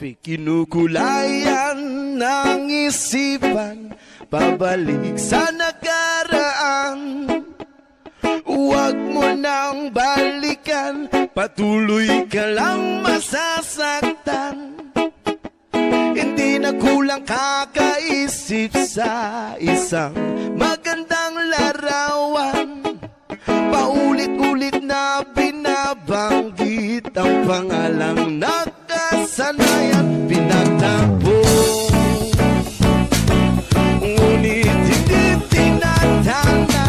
Pacific. Kinukulayan ng isipan, pabalik sa nakaraan. Huwag mo nang balikan, patuloy ka lang masasaktan. Hindi na kulang kakaisip sa isang magandang larawan. Paulit-ulit na binabanggit ang pangalang nakasanayan. Pinagtagpo, ngunit hindi tinatana.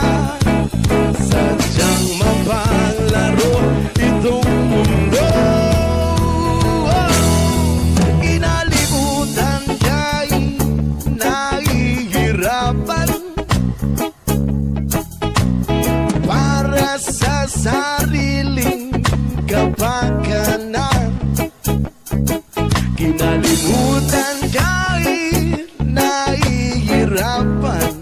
Sadyang mapanglaro itong mundo. Inalimutan ka'y nahihirapan para sa sariling kapakanan. Kinalimutan ka'y nahihirapan,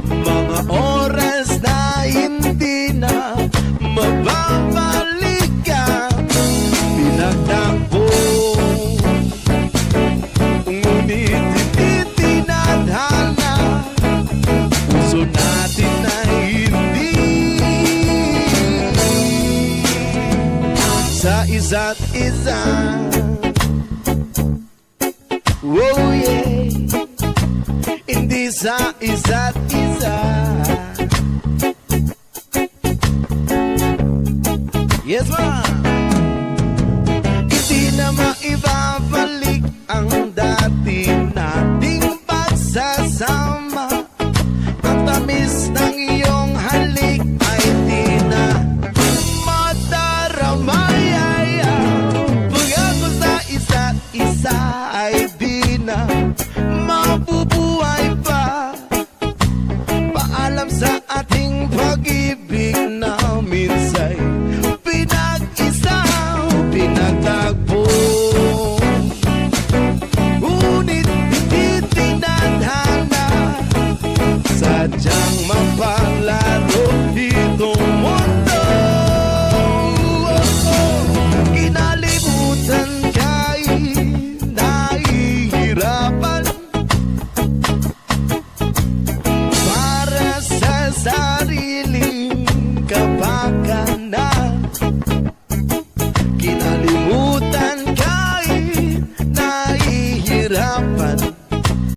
mga oras na hindi na mababalikan. Pinagtagpo, ngunit hindi tinadhana. Puso natin na hindi sa isa't isa. Oh yeah, hindi sa isa't isa. Yes ma'am. Hindi na maibabalik ang dati nating pagsasama. Ang tamis ng iyong halik ay di na mataramay. Pag-ako sa isa't isa ay di na mabubuhay pa. Paalam sa ating pag-ibig na minsay pinag-isa, pinagtagpo. Ngunit hindi tinadhana, sadyang mapanglaro itong mundo. Kinalimutan ka'y nahihirapan para sa